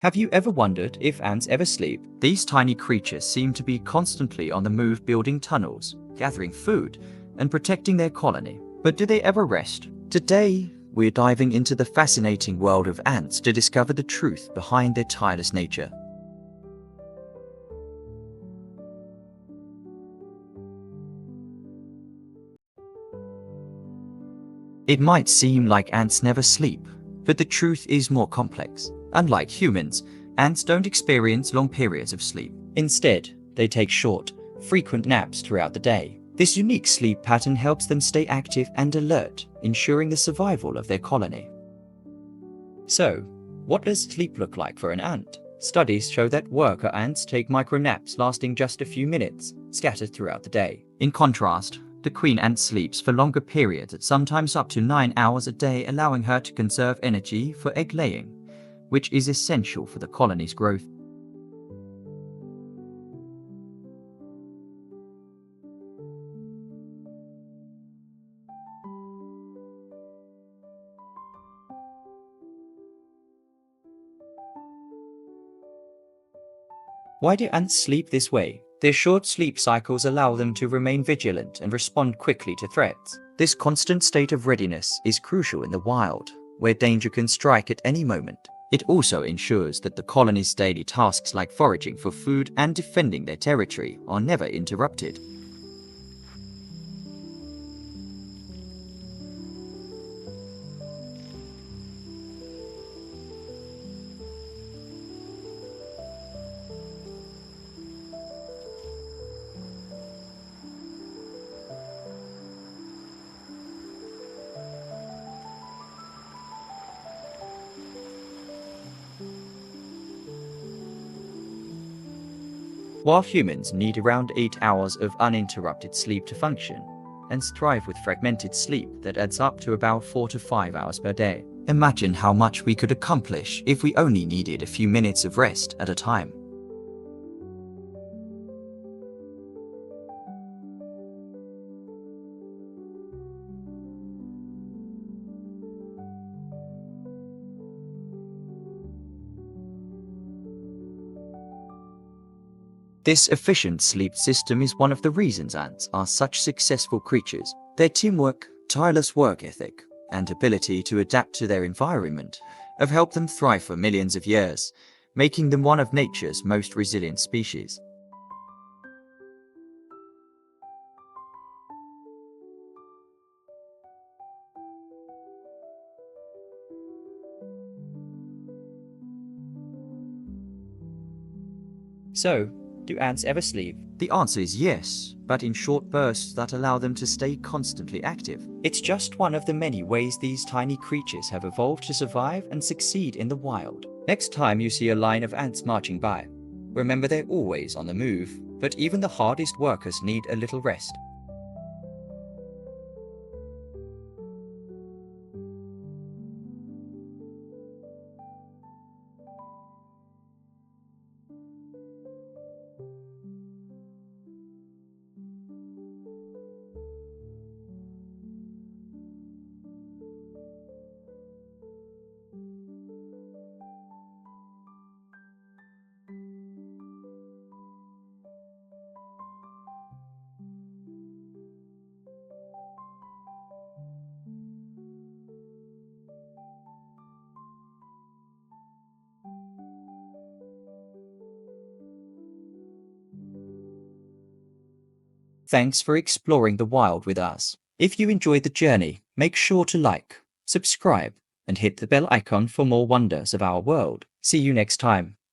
Have you ever wondered if ants ever sleep? These tiny creatures seem to be constantly on the move, building tunnels, gathering food, and protecting their colony. But do they ever rest? Today, we're diving into the fascinating world of ants to discover the truth behind their tireless nature. It might seem like ants never sleep, but the truth is more complex. Unlike humans, ants don't experience long periods of sleep. Instead, they take short, frequent naps throughout the day. This unique sleep pattern helps them stay active and alert, ensuring the survival of their colony. So, what does sleep look like for an ant? Studies show that worker ants take micronaps lasting just a few minutes, scattered throughout the day. In contrast, the queen ant sleeps for longer periods at sometimes up to 9 hours a day, allowing her to conserve energy for egg laying, which is essential for the colony's growth. Why do ants sleep this way? Their short sleep cycles allow them to remain vigilant and respond quickly to threats. This constant state of readiness is crucial in the wild, where danger can strike at any moment. It also ensures that the colony's daily tasks like foraging for food and defending their territory are never interrupted. While humans need around 8 hours of uninterrupted sleep to function, ants thrive with fragmented sleep that adds up to about 4 to 5 hours per day. Imagine how much we could accomplish if we only needed a few minutes of rest at a time. This efficient sleep system is one of the reasons ants are such successful creatures. Their teamwork, tireless work ethic, and ability to adapt to their environment have helped them thrive for millions of years, making them one of nature's most resilient species. So, do ants ever sleep? The answer is yes, but in short bursts that allow them to stay constantly active. It's just one of the many ways these tiny creatures have evolved to survive and succeed in the wild. Next time you see a line of ants marching by, remember they're always on the move, but even the hardest workers need a little rest. Thanks for exploring the wild with us. If you enjoyed the journey, make sure to like, subscribe, and hit the bell icon for more wonders of our world. See you next time.